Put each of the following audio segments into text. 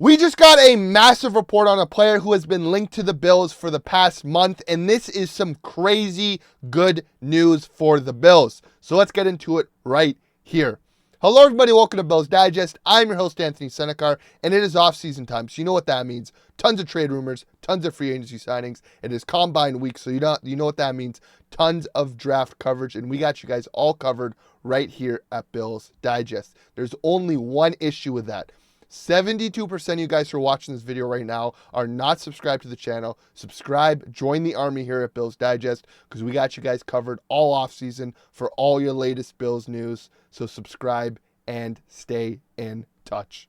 We just got a massive report on a player who has been linked to the Bills for the past month, and this is some crazy good news for the Bills. So let's get into it right here. Hello everybody, welcome to Bills Digest. I'm your host Anthony Senicar, and it is off-season time, so you know what that means. Tons of trade rumors, tons of free agency signings. It is combine week, so you know what that means. Tons of draft coverage, and we got you guys all covered right here at Bills Digest. There's only one issue with that. 72% of you guys who are watching this video right now are not subscribed to the channel. Subscribe, join the army here at Bills Digest, because we got you guys covered all offseason for all your latest Bills news. So subscribe and stay in touch.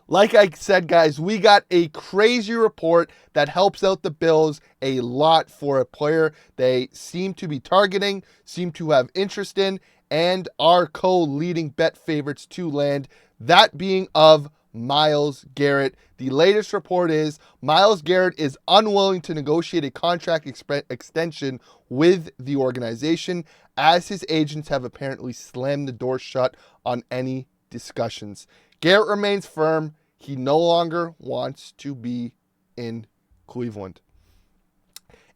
Like I said, guys, we got a crazy report that helps out the Bills a lot for a player they seem to be targeting, seem to have interest in, and are co-leading bet favorites to land, that being of Myles Garrett. The latest report is Myles Garrett is unwilling to negotiate a contract extension with the organization, as his agents have apparently slammed the door shut on any discussions. Garrett remains firm. He no longer wants to be in Cleveland.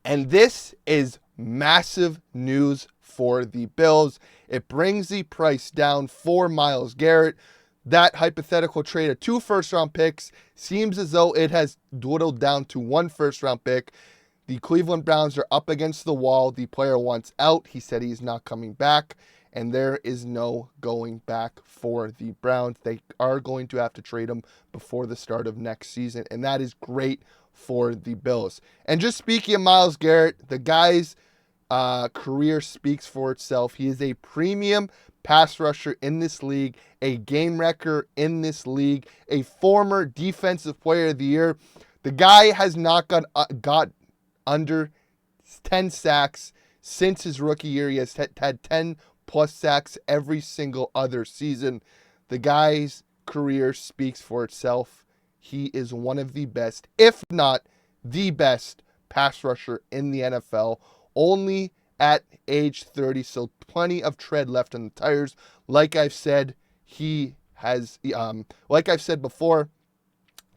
And this is massive news for the Bills. It brings the price down for Myles Garrett. That hypothetical trade of 2 first-round picks seems as though it has dwindled down to 1 first-round pick. The Cleveland Browns are up against the wall. The player wants out. He said he's not coming back, and there is no going back for the Browns. They are going to have to trade him before the start of next season, and that is great for the Bills. And just speaking of Myles Garrett, the guy's career speaks for itself. He is a premium pass rusher in this league, a game wrecker in this league, a former defensive player of the year. The guy has not got under 10 sacks since his rookie year. He has had 10 plus sacks every single other season. The guy's career speaks for itself. He is one of the best, if not the best, pass rusher in the NFL. Only at age 30, so plenty of tread left on the tires. Like I've said, like I've said before,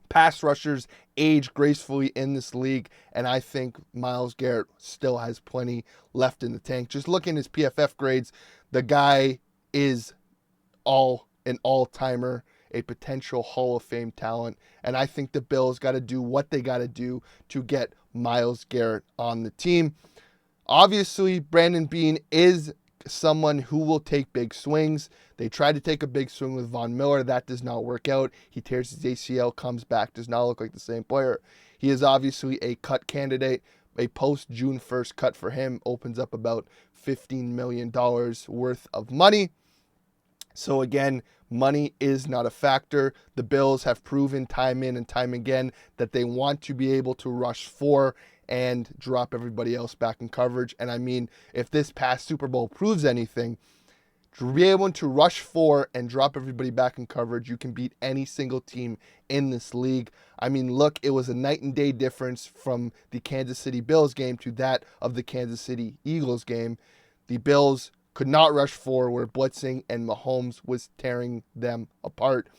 pass rushers age gracefully in this league, and I think Myles Garrett still has plenty left in the tank. Just looking at his PFF grades, the guy is an all-timer, a potential Hall of Fame talent, and I think the Bills got to do what they got to do to get Myles Garrett on the team. Obviously, Brandon Beane is someone who will take big swings. They tried to take a big swing with Von Miller. That does not work out. He tears his ACL, comes back, does not look like the same player. He is obviously a cut candidate. A post-June 1st cut for him opens up about $15 million worth of money. So again, money is not a factor. The Bills have proven time in and time again that they want to be able to rush 4 and drop everybody else back in coverage. And I mean, if this past Super Bowl proves anything, to be able to rush 4 and drop everybody back in coverage, you can beat any single team in this league. I mean, look, it was a night and day difference from the Kansas City Bills game to that of the Kansas City Eagles game. The Bills could not rush 4, were blitzing, and Mahomes was tearing them apart.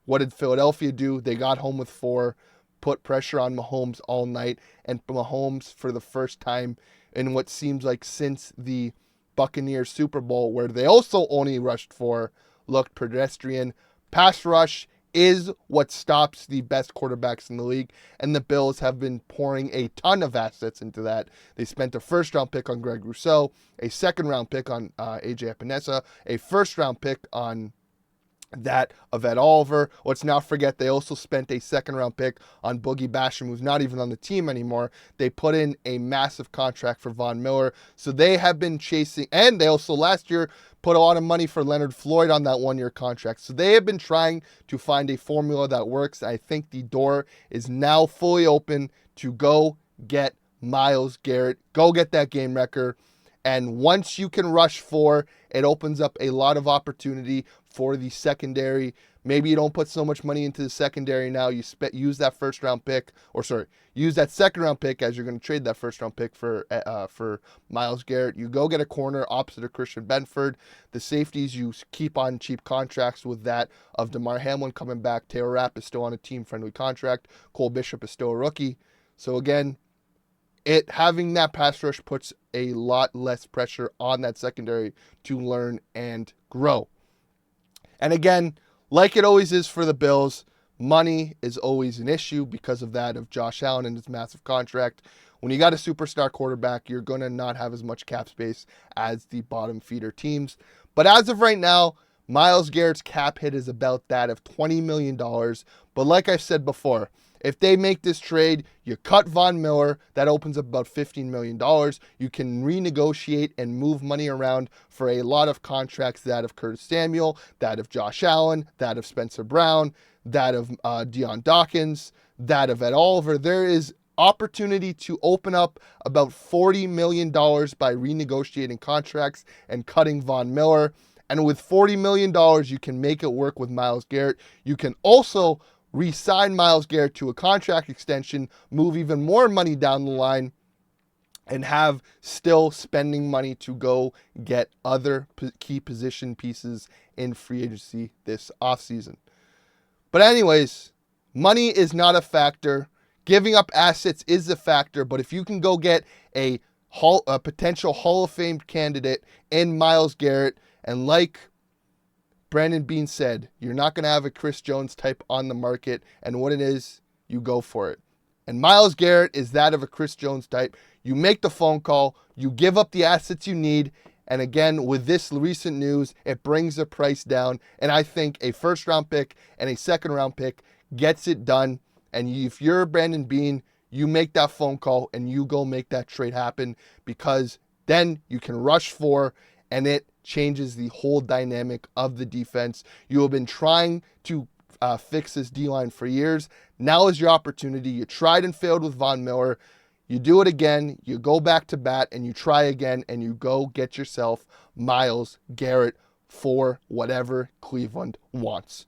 What did Philadelphia do? They got home with 4, put pressure on Mahomes all night, and Mahomes, for the first time in what seems like since the Buccaneers Super Bowl, where they also only rushed 4, looked pedestrian. Pass rush is what stops the best quarterbacks in the league, and the Bills have been pouring a ton of assets into that. They spent a first-round pick on Greg Rousseau, a second-round pick on AJ Epenesa, a first-round pick on that of Ed Oliver. Let's not forget they also spent a second-round pick on Boogie Basham, who's not even on the team anymore. They put in a massive contract for Von Miller. So they have been chasing, and they also last year put a lot of money for Leonard Floyd on that 1-year contract. So they have been trying to find a formula that works. I think the door is now fully open to go get Myles Garrett, go get that game wrecker. And once you can rush 4, it opens up a lot of opportunity for the secondary. Maybe you don't put so much money into the secondary now. You use that use that second round pick as you're going to trade that first round pick for Myles Garrett. You go get a corner opposite of Christian Benford. The safeties, you keep on cheap contracts with that of DeMar Hamlin coming back. Taylor Rapp is still on a team-friendly contract. Cole Bishop is still a rookie. So again, having that pass rush puts a lot less pressure on that secondary to learn and grow. And again, like it always is for the Bills, money is always an issue because of that of Josh Allen and his massive contract. When you got a superstar quarterback, you're going to not have as much cap space as the bottom feeder teams. But as of right now, Myles Garrett's cap hit is about that of $20 million. But like I said before, if they make this trade, you cut Von Miller, that opens up about $15 million. You can renegotiate and move money around for a lot of contracts, that of Curtis Samuel, that of Josh Allen, that of Spencer Brown, that of Deion Dawkins, that of Ed Oliver. There is opportunity to open up about $40 million by renegotiating contracts and cutting Von Miller. And with $40 million, you can make it work with Myles Garrett. You can also re-sign Myles Garrett to a contract extension, move even more money down the line, and have still spending money to go get other key position pieces in free agency this offseason. But anyways, money is not a factor. Giving up assets is a factor, but if you can go get a potential Hall of Fame candidate in Myles Garrett, and like Brandon Beane said, you're not going to have a Chris Jones type on the market, and when it is, you go for it. And Myles Garrett is that of a Chris Jones type. You make the phone call, you give up the assets you need, and again, with this recent news, it brings the price down, and I think a first-round pick and a second-round pick gets it done. And if you're Brandon Beane, you make that phone call and you go make that trade happen, because then you can rush for, and it changes the whole dynamic of the defense. You have been trying to fix this D-line for years. Now is your opportunity. You tried and failed with Von Miller. You do it again. You go back to bat and you try again, and you go get yourself Myles Garrett for whatever Cleveland wants.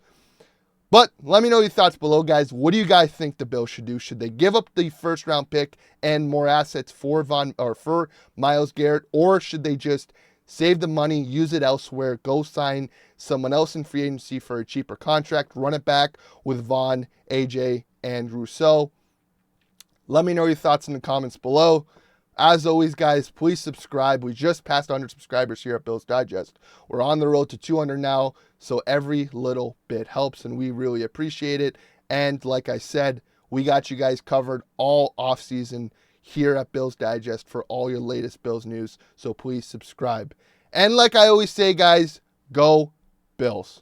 But let me know your thoughts below, guys. What do you guys think the Bills should do? Should they give up the first-round pick and more assets for Myles Garrett, or should they just save the money, use it elsewhere, go sign someone else in free agency for a cheaper contract, run it back with Vaughn, AJ, and Rousseau? Let me know your thoughts in the comments below. As always, guys, please subscribe. We just passed 100 subscribers here at Bills Digest. We're on the road to 200 now, so every little bit helps, and we really appreciate it. And like I said, we got you guys covered all offseason here at Bills Digest for all your latest Bills news, so please subscribe. And like I always say, guys, go Bills.